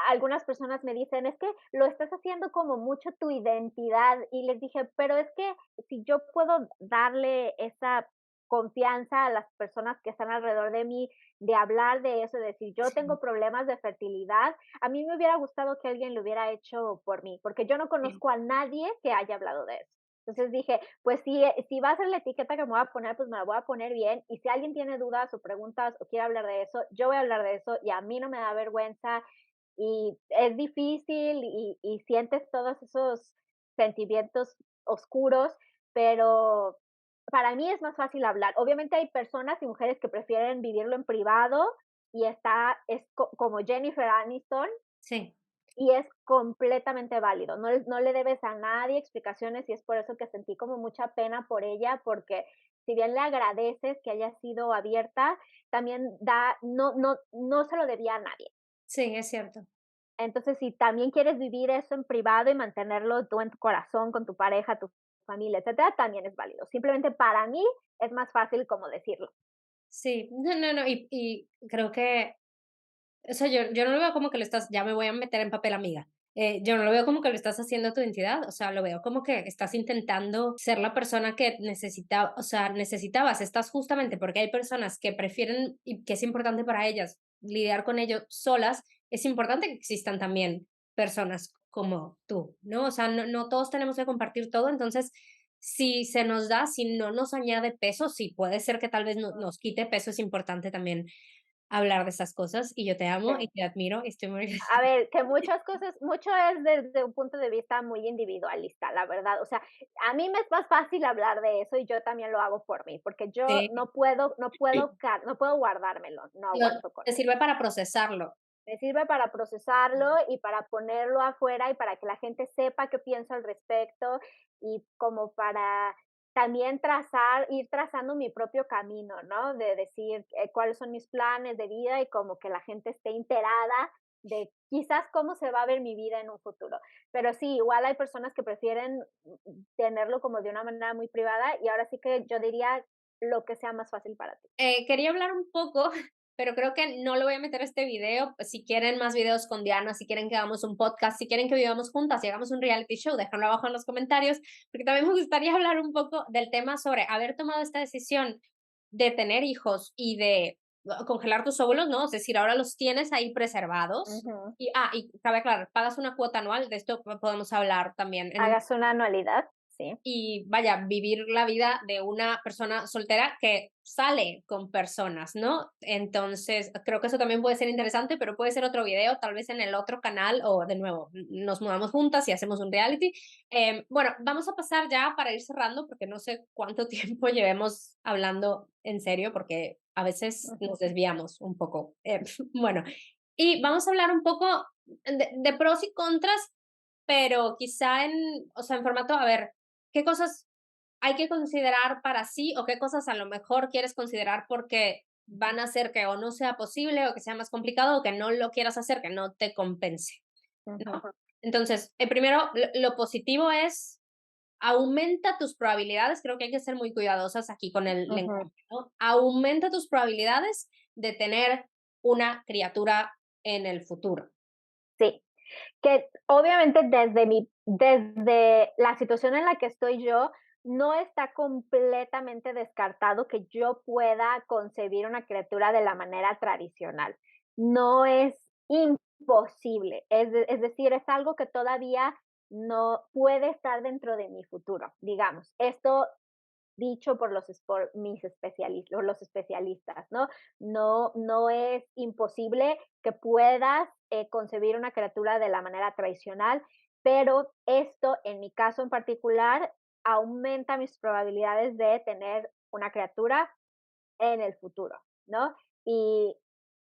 algunas personas me dicen: "Es que lo estás haciendo como mucho tu identidad", y les dije: "Pero es que si yo puedo darle esa confianza a las personas que están alrededor de mí, de hablar de eso, de decir: "Yo Sí, tengo problemas de fertilidad", a mí me hubiera gustado que alguien lo hubiera hecho por mí, porque yo no sí. conozco a nadie que haya hablado de eso. Entonces dije: "Pues si va a ser la etiqueta que me voy a poner, pues me la voy a poner bien, y si alguien tiene dudas o preguntas o quiere hablar de eso, yo voy a hablar de eso y a mí no me da vergüenza y es difícil y sientes todos esos sentimientos oscuros, pero para mí es más fácil hablar. Obviamente hay personas y mujeres que prefieren vivirlo en privado y como Jennifer Aniston, Sí, y es completamente válido. No le debes a nadie explicaciones y es por eso que sentí como mucha pena por ella, porque si bien le agradeces que haya sido abierta, también no se lo debía a nadie. sí, es cierto. Entonces, si también quieres vivir eso en privado y mantenerlo tú en tu corazón, con tu pareja, tu familia, etcétera, también es válido. Simplemente para mí es más fácil como decirlo. Sí, no, no, no, y creo que, o sea, yo no lo veo como que lo estás, ya me voy a meter en papel amiga. Yo no lo veo como que lo estás haciendo a tu identidad, o sea, lo veo como que estás intentando ser la persona que necesita, o sea, necesitabas, estás justamente porque hay personas que prefieren y que es importante para ellas lidiar con ello solas, es importante que existan también personas como tú, ¿no? O sea, no todos tenemos que compartir todo, entonces, si se nos da, si no nos añade peso, sí, puede ser que tal vez nos quite peso, es importante también hablar de esas cosas y yo te amo y Sí. te admiro y estoy muy A ver, que mucho es desde un punto de vista muy individualista, la verdad. O sea, a mí me es más fácil hablar de eso y yo también lo hago por mí, porque yo Sí, no puedo guardármelo, no lo aguanto con te eso. sirve para procesarlo. Me sirve para procesarlo y para ponerlo afuera y para que la gente sepa qué pienso al respecto y como para también ir trazando mi propio camino, ¿no? De decir cuáles son mis planes de vida y como que la gente esté enterada de quizás cómo se va a ver mi vida en un futuro. Pero sí, igual hay personas que prefieren tenerlo como de una manera muy privada y ahora sí que yo diría lo que sea más fácil para ti. Quería hablar un poco, pero creo que no lo voy a meter a este video. Pues, si quieren más videos con Diana, si quieren que hagamos un podcast, si quieren que vivamos juntas y hagamos un reality show, déjenlo abajo en los comentarios, porque también me gustaría hablar un poco del tema sobre haber tomado esta decisión de tener hijos y de congelar tus óvulos, ¿no? Es decir, ahora los tienes ahí preservados. Ujú. Y cabe aclarar, pagas una cuota anual, de esto podemos hablar también en un. Hagas una anualidad, sí. Y vaya, vivir la vida de una persona soltera que sale con personas, ¿no? Entonces, creo que eso también puede ser interesante, pero puede ser otro video, tal vez en el otro canal o de nuevo, nos mudamos juntas y hacemos un reality. Bueno, vamos a pasar ya para ir cerrando, porque no sé cuánto tiempo llevemos hablando en serio, porque a veces nos Ujú. desviamos un poco. Bueno, y vamos a hablar un poco de pros y contras, pero quizá o sea, en formato, a ver, ¿qué cosas hay que considerar para sí o qué cosas a lo mejor quieres considerar porque van a hacer que o no sea posible o que sea más complicado o que no lo quieras hacer, que no te compense, Ujú, ¿no? Entonces, primero, lo positivo es aumenta tus probabilidades, creo que hay que ser muy cuidadosas aquí con el ujú. lenguaje, ¿no? Aumenta tus probabilidades de tener una criatura en el futuro. Sí, que obviamente desde la situación en la que estoy yo, no está completamente descartado que yo pueda concebir una criatura de la manera tradicional. No es imposible, es decir, es algo que todavía no puede estar dentro de mi futuro, digamos. Esto dicho por los especialistas, ¿no? No es imposible que puedas concebir una criatura de la manera tradicional, pero esto, en mi caso en particular, aumenta mis probabilidades de tener una criatura en el futuro, ¿no? Y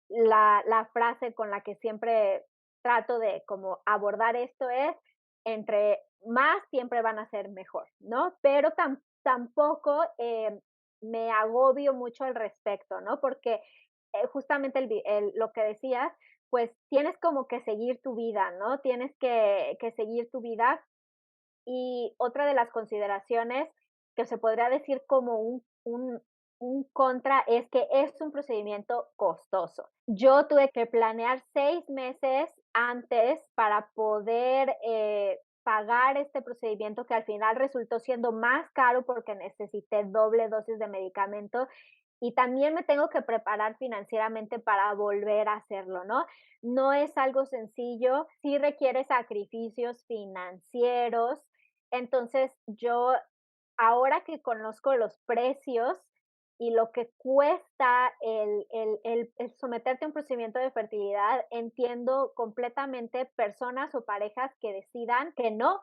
la frase con la que siempre trato de como abordar esto es, entre más siempre van a ser mejor, ¿no? Pero tampoco me agobio mucho al respecto, ¿no? Porque justamente lo que decías, pues tienes como que seguir tu vida, ¿no? Tienes que seguir tu vida y otra de las consideraciones que se podría decir como un contra es que es un procedimiento costoso. Yo tuve que planear 6 meses antes para poder, pagar este procedimiento, que al final resultó siendo más caro porque necesité doble dosis de medicamento, y también me tengo que preparar financieramente para volver a hacerlo, ¿no? No es algo sencillo, sí requiere sacrificios financieros, entonces, yo, ahora que conozco los precios y lo que cuesta el someterte a un procedimiento de fertilidad, entiendo completamente personas o parejas que decidan que no,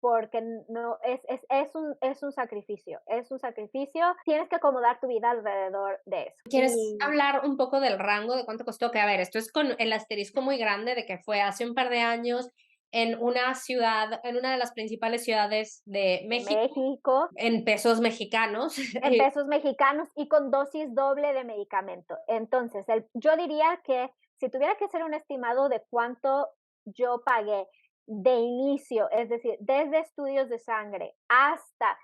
porque no es un sacrificio, tienes que acomodar tu vida alrededor de eso. ¿Quieres hablar un poco del rango de cuánto costó? Que a ver, esto es con el asterisco muy grande de que fue hace un par de años en una ciudad, en una de las principales ciudades de De México, México, en pesos mexicanos. en pesos mexicanos y con dosis doble de medicamento. Entonces, yo diría que si tuviera que hacer un estimado de cuánto yo pagué de inicio, es decir, desde estudios de sangre hasta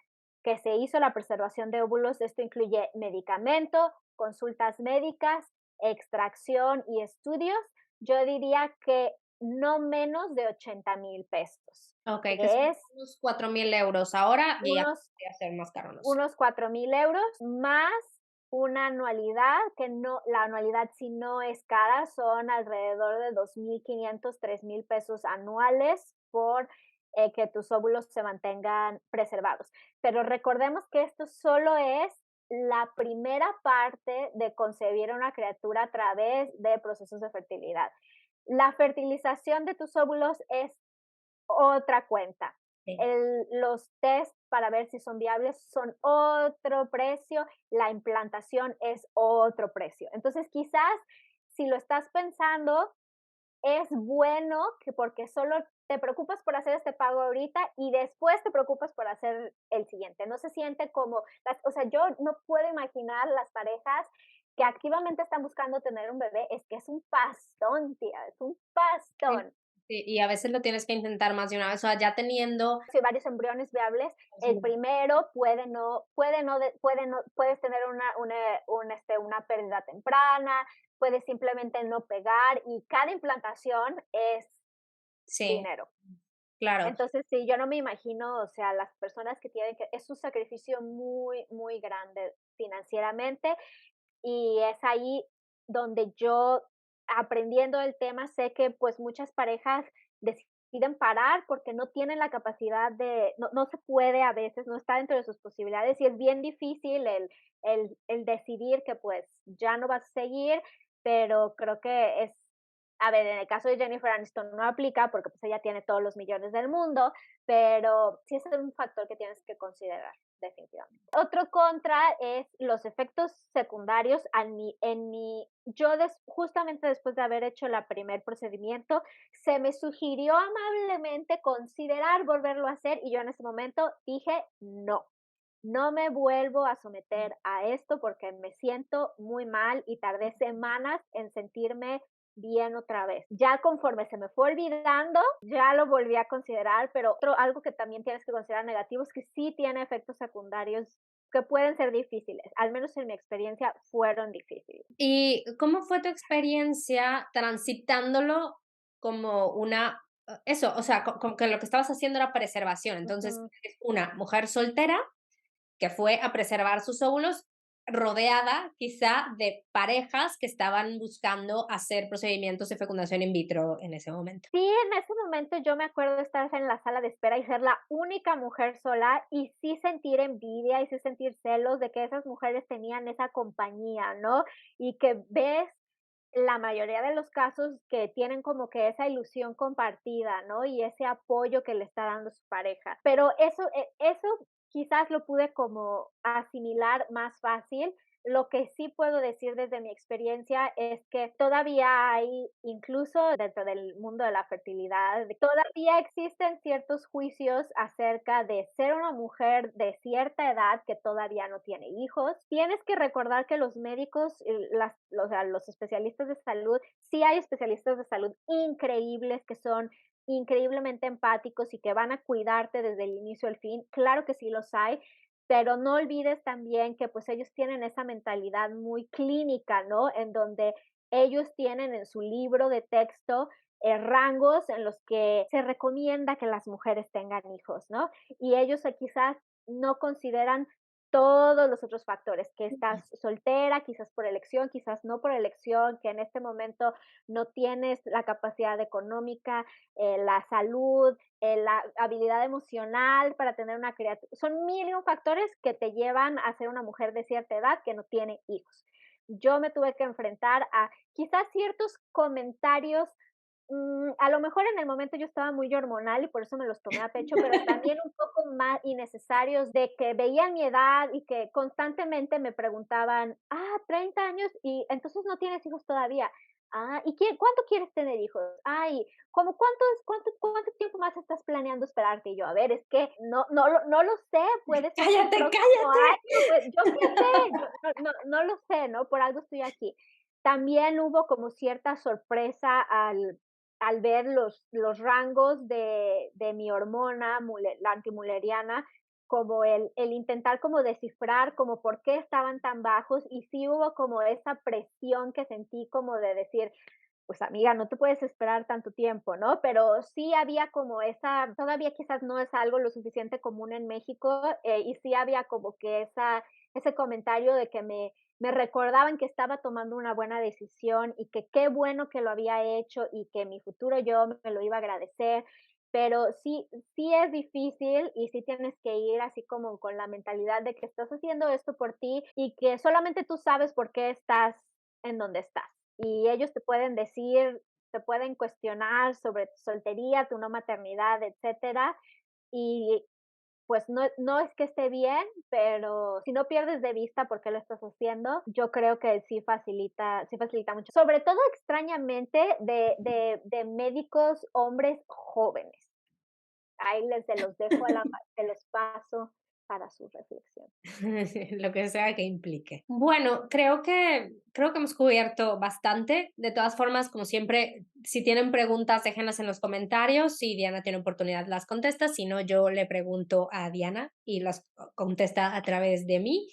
que se hizo la preservación de óvulos, esto incluye medicamento, consultas médicas, extracción y estudios, yo diría que no menos de 80,000 pesos, Okey, que son que es unos 4,000 € ahora y ya unos podría ser más caro, no sé. unos 4,000 € más una anualidad, que no, la anualidad si no es cara, son alrededor de 2,500, 3,000 pesos anuales por que tus óvulos se mantengan preservados. Pero recordemos que esto solo es la primera parte de concebir a una criatura a través de procesos de fertilidad. La fertilización de tus óvulos es otra cuenta. Sí. Los test para ver si son viables son otro precio, la implantación es otro precio. Entonces, quizás si lo estás pensando, es bueno que porque solo te preocupas por hacer este pago ahorita y después te preocupas por hacer el siguiente. No se siente como, o sea, yo no puedo imaginar las parejas que activamente están buscando tener un bebé, es que es un pastón, tía, es un Sí, pastón. sí, y a veces lo tienes que intentar más de una vez, o sea, ya teniendo Si varios embriones viables, el primero puedes tener una pérdida temprana, puedes simplemente no pegar y cada implantación es sí, dinero. claro. Entonces, sí, yo no me imagino, o sea, las personas que tienen que es un sacrificio muy, muy grande financieramente, y es ahí donde yo, aprendiendo el tema, sé que, pues, muchas parejas deciden parar porque no tienen la capacidad no se puede a veces, no está dentro de sus posibilidades, y es bien difícil el decidir que, pues, ya no vas a seguir, pero creo que a ver, en el caso de Jennifer Aniston no aplica porque, pues, ella tiene todos los millones del mundo, pero sí es un factor que tienes que considerar, definitivamente. Otro contra es los efectos secundarios justamente después de haber hecho la primer procedimiento, se me sugirió amablemente considerar volverlo a hacer y yo en ese momento dije: "No, no me vuelvo a someter a esto porque me siento muy mal", y tardé semanas en sentirme bien otra vez. Ya conforme se me fue olvidando, ya lo volví a considerar, pero algo que también tienes que considerar negativo es que sí tiene efectos secundarios que pueden ser difíciles, al menos en mi experiencia fueron difíciles. ¿Y cómo fue tu experiencia transitándolo como una eso, o sea, como que lo que estabas haciendo era preservación? Entonces, Ujú. eres una mujer soltera que fue a preservar sus óvulos, rodeada quizá de parejas que estaban buscando hacer procedimientos de fecundación in vitro en ese momento. Sí, en ese momento yo me acuerdo estar en la sala de espera y ser la única mujer sola y sí sentir envidia y sí sentir celos de que esas mujeres tenían esa compañía, ¿no? Y que ves la mayoría de los casos que tienen como que esa ilusión compartida, ¿no? Y ese apoyo que le está dando su pareja. Pero eso quizás lo pude como asimilar más fácil. Lo que sí puedo decir desde mi experiencia es que todavía hay, incluso dentro del mundo de la fertilidad, todavía existen ciertos juicios acerca de ser una mujer de cierta edad que todavía no tiene hijos. Tienes que recordar que los médicos, o sea, los especialistas de salud, sí hay especialistas de salud increíbles que son increíblemente empáticos y que van a cuidarte desde el inicio al fin. Claro que sí los hay, pero no olvides también que, pues, ellos tienen esa mentalidad muy clínica, ¿no? En donde ellos tienen en su libro de texto, rangos en los que se recomienda que las mujeres tengan hijos, ¿no? Y ellos, quizás no consideran todos los otros factores, que estás soltera, quizás por elección, quizás no por elección, que en este momento no tienes la capacidad económica, la salud, la habilidad emocional para tener una criatura. Son mil y un factores que te llevan a ser una mujer de cierta edad que no tiene hijos. Yo me tuve que enfrentar a quizás ciertos comentarios A lo mejor en el momento yo estaba muy hormonal y por eso me los tomé a pecho, pero también un poco más innecesarios de que veían mi edad y que constantemente me preguntaban: 30 años y entonces no tienes hijos todavía. ¿Y cuánto quieres tener hijos? Ay, ¿cómo cuánto tiempo más estás planeando esperarte? Y yo, a ver, es que no lo sé, puede ser el Cállate, próximo cállate. año, pues, yo qué sé, yo no lo sé, ¿no? Por algo estoy aquí. También hubo como cierta sorpresa al ver los rangos de mi hormona, la antimuleriana, como el intentar como descifrar como por qué estaban tan bajos, y sí hubo como esa presión que sentí como de decir: "Pues amiga, no te puedes esperar tanto tiempo", ¿no? Pero sí había como esa todavía quizás no es algo lo suficiente común en México, y sí había como que ese comentario de que me recordaban que estaba tomando una buena decisión y que qué bueno que lo había hecho y que mi futuro yo me lo iba a agradecer, pero sí es difícil y sí tienes que ir así como con la mentalidad de que estás haciendo esto por ti y que solamente tú sabes por qué estás en donde estás. Y ellos te pueden decir, te pueden cuestionar sobre tu soltería, tu no maternidad, etcétera, y pues no es que esté bien, pero si no pierdes de vista por qué lo estás haciendo, yo creo que sí facilita mucho. Sobre todo extrañamente de médicos hombres jóvenes. Ahí les se los dejo a la se los paso para su reflexión. Lo que sea que implique. Bueno, creo que hemos cubierto bastante. De todas formas, como siempre, si tienen preguntas, déjenlas en los comentarios. Si Diana tiene oportunidad, las contesta. Si no, yo le pregunto a Diana y las contesta a través de mí.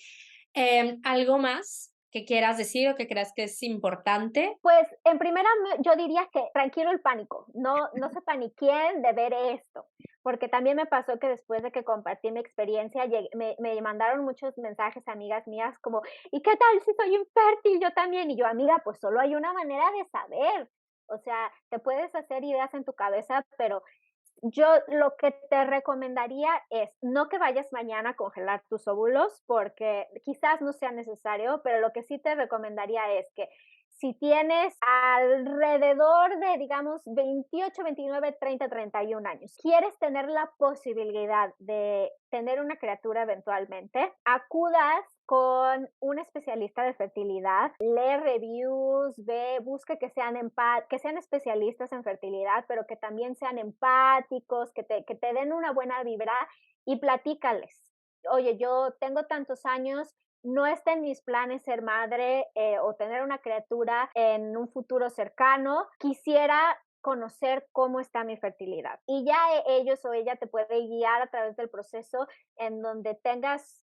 ¿Algo más que quieras decir o que creas que es importante? Pues, en primera, yo diría que tranquilo el pánico, no se paniqueen de ver esto, porque también me pasó que después de que compartí mi experiencia, me mandaron muchos mensajes amigas mías como: "¿Y qué tal si soy infértil? Yo también". Y yo: "Amiga, pues solo hay una manera de saber". O sea, te puedes hacer ideas en tu cabeza, pero yo lo que te recomendaría es no que vayas mañana a congelar tus óvulos, porque quizás no sea necesario, pero lo que sí te recomendaría es que si tienes alrededor de, digamos, 28, 29, 30, 31 años, quieres tener la posibilidad de tener una criatura eventualmente, acudas con un especialista de fertilidad, lee reviews, busca que sean especialistas en fertilidad, pero que también sean empáticos, que te den una buena vibra y platícales. Oye, yo tengo tantos años, no está en mis planes ser madre o tener una criatura en un futuro cercano. Quisiera conocer cómo está mi fertilidad. Y ya ellos o ella te puede guiar a través del proceso en donde tengas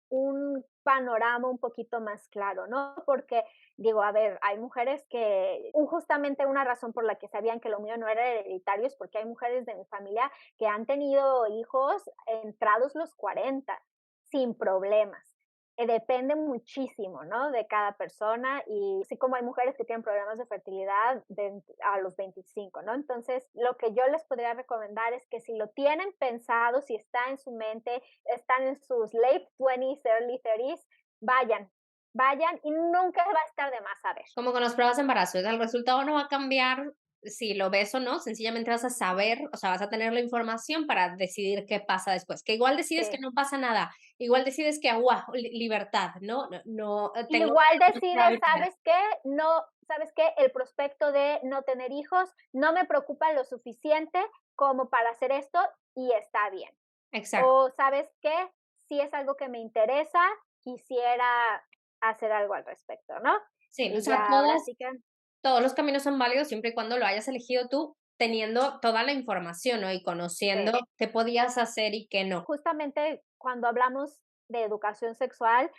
un panorama un poquito más claro, ¿no? Porque digo, a ver, hay mujeres que justamente una razón por la que sabían que lo mío no era hereditario es porque hay mujeres de mi familia que han tenido hijos entrados los 40 sin problemas. Depende muchísimo, ¿no? De cada persona y así como hay mujeres que tienen problemas de fertilidad a los 25, ¿no? Entonces, lo que yo les podría recomendar es que si lo tienen pensado, si está en su mente, están en sus late 20s, early 30s, vayan y nunca va a estar de más saber. Como con las pruebas de embarazo, el resultado no va a cambiar si lo ves o no, sencillamente vas a saber, o sea, vas a tener la información para decidir qué pasa después, que igual decides que Sí. no pasa nada, igual decides que, agua, libertad, ¿no? No, tengo Igual decides, probabilidad. ¿sabes qué? El prospecto de no tener hijos no me preocupa lo suficiente como para hacer esto y está bien. Exacto. O, ¿sabes qué? Si es algo que me interesa, quisiera hacer algo al respecto, ¿no? Sí, o Y sea, ya ahora sí que todos los caminos son válidos siempre y cuando lo hayas elegido tú, teniendo toda la información, ¿no? Y conociendo sí. qué podías hacer y qué no. Justamente cuando hablamos de educación sexual,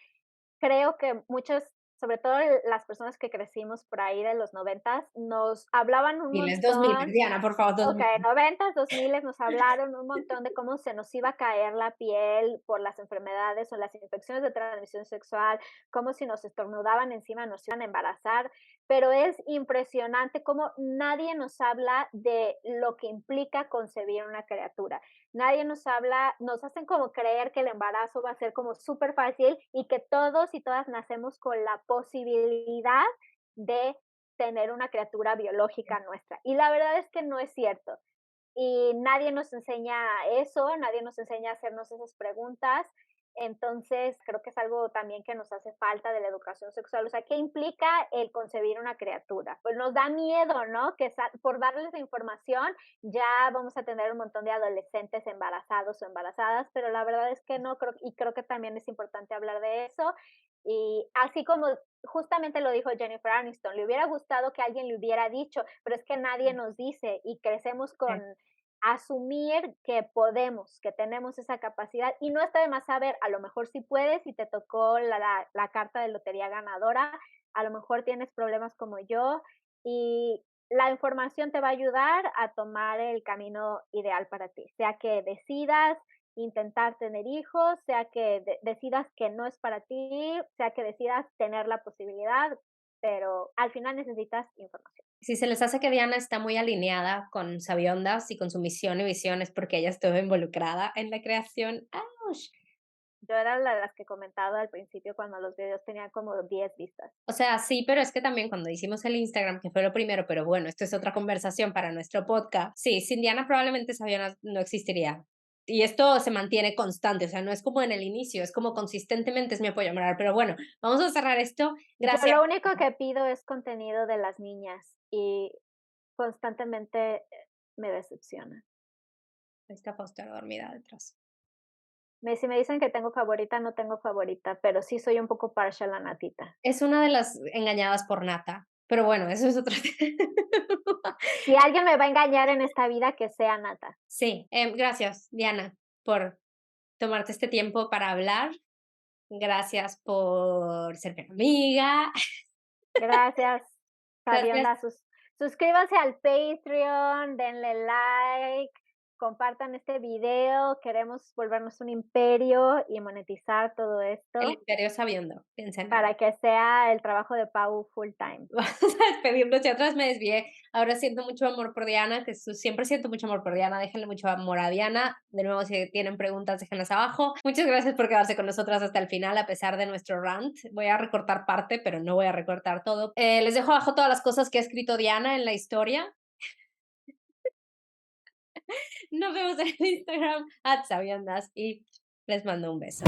creo que muchas, sobre todo las personas que crecimos por ahí de los 90, nos hablaban un Miles, 2000, montón. Diana, por favor, 2000. Okey, 90, 2000 nos hablaron un montón de cómo se nos iba a caer la piel por las enfermedades o las infecciones de transmisión sexual, como si nos estornudaban encima nos iban a embarazar, pero es impresionante cómo nadie nos habla de lo que implica concebir una criatura. Nadie nos habla, nos hacen como creer que el embarazo va a ser como súper fácil y que todos y todas nacemos con la posibilidad de tener una criatura biológica nuestra. Y la verdad es que no es cierto. Y nadie nos enseña eso, nadie nos enseña a hacernos esas preguntas. Entonces, creo que es algo también que nos hace falta de la educación sexual. O sea, ¿qué implica el concebir una criatura? Pues nos da miedo, ¿no? Que por darles la información ya vamos a tener un montón de adolescentes embarazados o embarazadas, pero la verdad es que no, creo que también es importante hablar de eso. Y así como justamente lo dijo Jennifer Aniston, le hubiera gustado que alguien le hubiera dicho, pero es que nadie nos dice y crecemos con asumir que podemos, que tenemos esa capacidad y no está de más saber, a lo mejor si puedes, si te tocó la carta de lotería ganadora, a lo mejor tienes problemas como yo y la información te va a ayudar a tomar el camino ideal para ti, sea que decidas intentar tener hijos, sea que decidas que no es para ti, sea que decidas tener la posibilidad, pero al final necesitas información. Si se les hace que Diana está muy alineada con Sabiondas y con su misión y visión, es porque ella estuvo involucrada en la creación. ¡Auch! Yo era la de las que comentaba al principio cuando los videos tenían como 10 vistas. O sea, sí, pero es que también cuando hicimos el Instagram, que fue lo primero, pero bueno, esto es otra conversación para nuestro podcast. Sí, sin Diana probablemente Sabionas no existiría. Y esto se mantiene constante, o sea, no es como en el inicio, es como consistentemente es mi apoyo moral. Pero bueno, vamos a cerrar esto. Yo Gracias. lo único que pido es contenido de las niñas y constantemente me decepciona. Está Foster dormida detrás. Si me dicen que tengo favorita, no tengo favorita, pero sí soy un poco partial a Natita. Es una de las engañadas por Nata, pero bueno, eso es otro tema. Si alguien me va a engañar en esta vida, que sea Nata. Sí, gracias, Diana, por tomarte este tiempo para hablar. Gracias por ser mi amiga. Gracias, Gracias. Fabiola. Suscríbanse al Patreon, denle like, compartan este video. Queremos volvernos un imperio y monetizar todo El esto imperio sabiendo, piensa en ello. para que sea el trabajo de Pau full time. Vamos a despedirnos. Y otra vez me desvié. Ahora siento mucho amor por Diana, Jesús. Siempre siento mucho amor por Diana. Déjenle mucho amor a Diana. De nuevo, si tienen preguntas, déjenlas abajo. Muchas gracias por quedarse con nosotras hasta el final, a pesar de nuestro rant. Voy a recortar parte, pero no voy a recortar todo. Les dejo abajo todas las cosas que ha escrito Diana en la historia. Nos vemos en Instagram, @sabiondas, y les mando un beso.